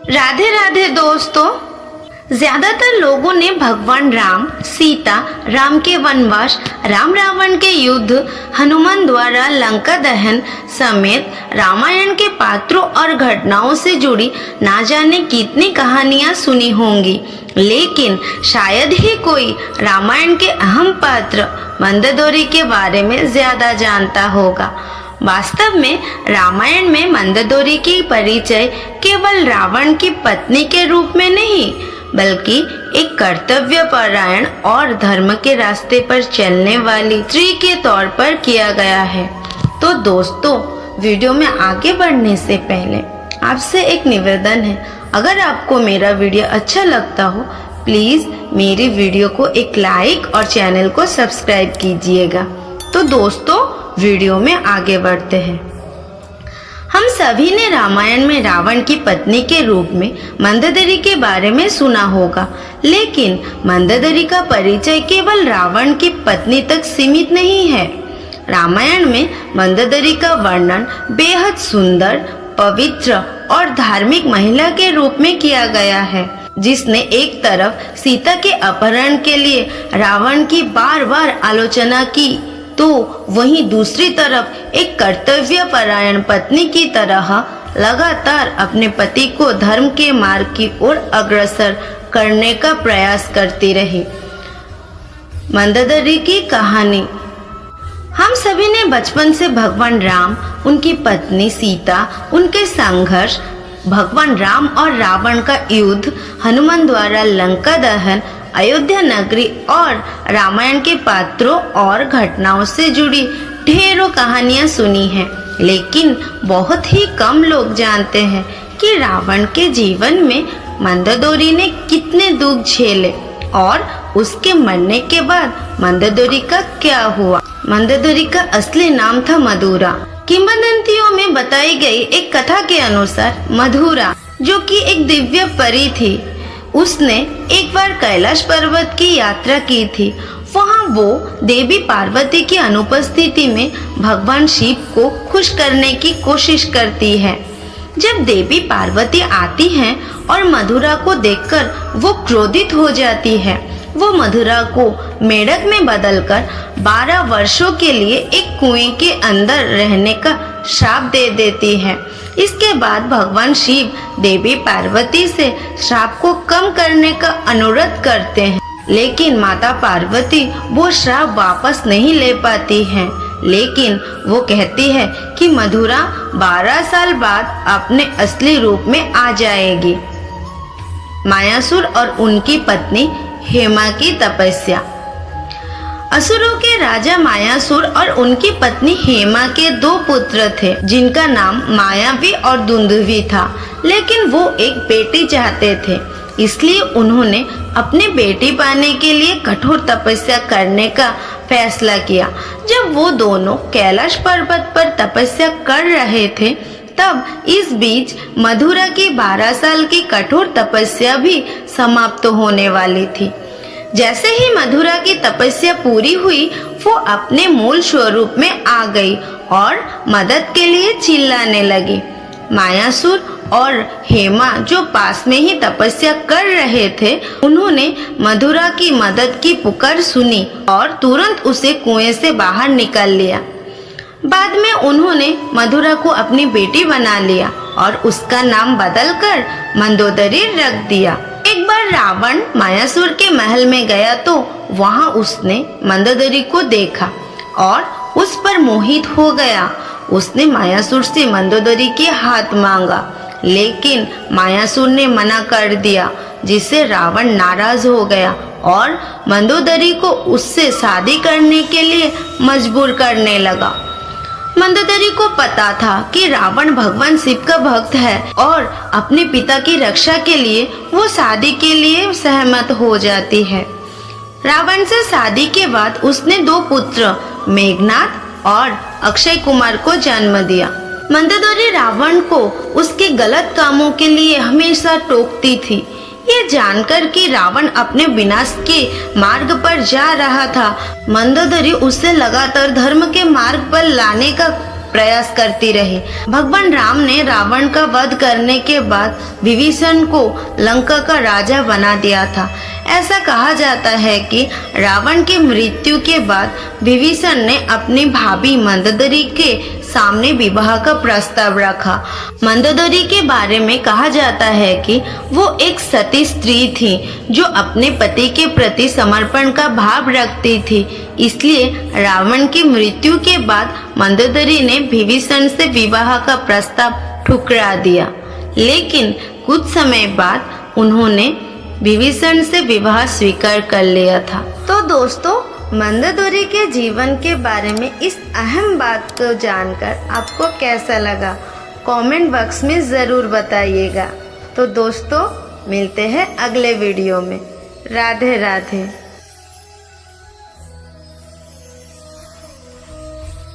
राधे राधे दोस्तों। ज्यादातर लोगों ने भगवान राम, सीता, राम के वनवास, राम रावण के युद्ध, हनुमान द्वारा लंका दहन समेत रामायण के पात्रों और घटनाओं से जुड़ी ना जाने कितनी कहानियां सुनी होंगी, लेकिन शायद ही कोई रामायण के अहम पात्र मंदोदरी के बारे में ज्यादा जानता होगा। वास्तव में रामायण में मंदोदरी की परिचय केवल रावण की पत्नी के रूप में नहीं, बल्कि एक कर्तव्यपरायण और धर्म के रास्ते पर चलने वाली स्त्री के तौर पर किया गया है। तो दोस्तों, वीडियो में आगे बढ़ने से पहले आपसे एक निवेदन है, अगर आपको मेरा वीडियो अच्छा लगता हो प्लीज मेरी वीडियो को एक लाइक और चैनल को सब्सक्राइब कीजिएगा। तो दोस्तों, वीडियो में आगे बढ़ते हैं। हम सभी ने रामायण में रावण की पत्नी के रूप में मंदोदरी के बारे में सुना होगा, लेकिन मंदोदरी का परिचय केवल रावण की पत्नी तक सीमित नहीं है। रामायण में मंदोदरी का वर्णन बेहद सुंदर, पवित्र और धार्मिक महिला के रूप में किया गया है, जिसने एक तरफ सीता के अपहरण के लिए रावण की बार बार आलोचना की, तो वहीं दूसरी तरफ एक कर्तव्यपरायण पत्नी की तरह लगातार अपने पति को धर्म के मार्ग की ओर अग्रसर करने का प्रयास करती रही। मंदोदरी की कहानी। हम सभी ने बचपन से भगवान राम, उनकी पत्नी सीता, उनके संघर्ष, भगवान राम और रावण का युद्ध, हनुमान द्वारा लंका दहन, अयोध्या नगरी और रामायण के पात्रों और घटनाओं से जुड़ी ढेरों कहानियां सुनी हैं, लेकिन बहुत ही कम लोग जानते हैं कि रावण के जीवन में मंदोदरी ने कितने दुख झेले और उसके मरने के बाद मंदोदरी का क्या हुआ। मंदोदरी का असली नाम था मधुरा। किंवदंतियों में बताई गई एक कथा के अनुसार मधुरा, जो कि एक दिव्य परी थी, उसने एक बार कैलाश पर्वत की यात्रा की थी। वहाँ वो देवी पार्वती की अनुपस्थिति में भगवान शिव को खुश करने की कोशिश करती है। जब देवी पार्वती आती हैं और मधुरा को देखकर वो क्रोधित हो जाती है। वो मधुरा को मेढक में बदलकर 12 वर्षों के लिए एक कुएं के अंदर रहने का श्राप दे देती है। इसके बाद भगवान शिव देवी पार्वती से श्राप को कम करने का अनुरोध करते हैं, लेकिन माता पार्वती वो श्राप वापस नहीं ले पाती हैं। लेकिन वो कहती है कि मधुरा 12 साल बाद अपने असली रूप में आ जाएगी। मायासुर और उनकी पत्नी हेमा की तपस्या। असुरों के राजा मायासुर और उनकी पत्नी हेमा के 2 पुत्र थे, जिनका नाम मायावी और दुंदुभी था, लेकिन वो एक बेटी चाहते थे। इसलिए उन्होंने अपनी बेटी पाने के लिए कठोर तपस्या करने का फैसला किया। जब वो दोनों कैलाश पर्वत पर तपस्या कर रहे थे, तब इस बीच मधुरा की 12 साल की कठोर तपस्या भी समाप्त होने वाली थी। जैसे ही मधुरा की तपस्या पूरी हुई, वो अपने मूल स्वरूप में आ गई और मदद के लिए चिल्लाने लगी। मायासुर और हेमा, जो पास में ही तपस्या कर रहे थे, उन्होंने मधुरा की मदद की पुकार सुनी और तुरंत उसे कुएं से बाहर निकाल लिया। बाद में उन्होंने मधुरा को अपनी बेटी बना लिया और उसका नाम बदलकर मंदोदरी रख दिया। एक बार रावण मायासुर के महल में गया तो वहां उसने मंदोदरी को देखा और उस पर मोहित हो गया। उसने मायासुर से मंदोदरी के हाथ मांगा, लेकिन मायासुर ने मना कर दिया, जिससे रावण नाराज हो गया और मंदोदरी को उससे शादी करने के लिए मजबूर करने लगा। मंदोदरी को पता था कि रावण भगवान शिव का भक्त है और अपने पिता की रक्षा के लिए वो शादी के लिए सहमत हो जाती है। रावण से शादी के बाद उसने 2 पुत्र मेघनाद और अक्षय कुमार को जन्म दिया। मंदोदरी रावण को उसके गलत कामों के लिए हमेशा टोकती थी। ये जानकर कि रावण अपने विनाश के मार्ग पर जा रहा था, मंदोदरी उसे लगातार धर्म के मार्ग पर लाने का प्रयास करती रही। भगवान राम ने रावण का वध करने के बाद विभीषण को लंका का राजा बना दिया था। ऐसा कहा जाता है कि रावण की मृत्यु के बाद विभीषण ने अपनी भाभी मंदोदरी के सामने विवाह का प्रस्ताव रखा। मंदोदरी के बारे में कहा जाता है कि वो एक सती स्त्री थी जो अपने पति के प्रति समर्पण का भाव रखती थी। इसलिए रावण की मृत्यु के बाद मंदोदरी ने विभीषण से विवाह का प्रस्ताव ठुकरा दिया, लेकिन कुछ समय बाद उन्होंने विभीषण से विवाह स्वीकार कर लिया था। तो दोस्तों, मंदोदरी के जीवन के बारे में इस अहम बात को जानकर आपको कैसा लगा, कमेंट बॉक्स में ज़रूर बताइएगा। तो दोस्तों, मिलते हैं अगले वीडियो में। राधे राधे।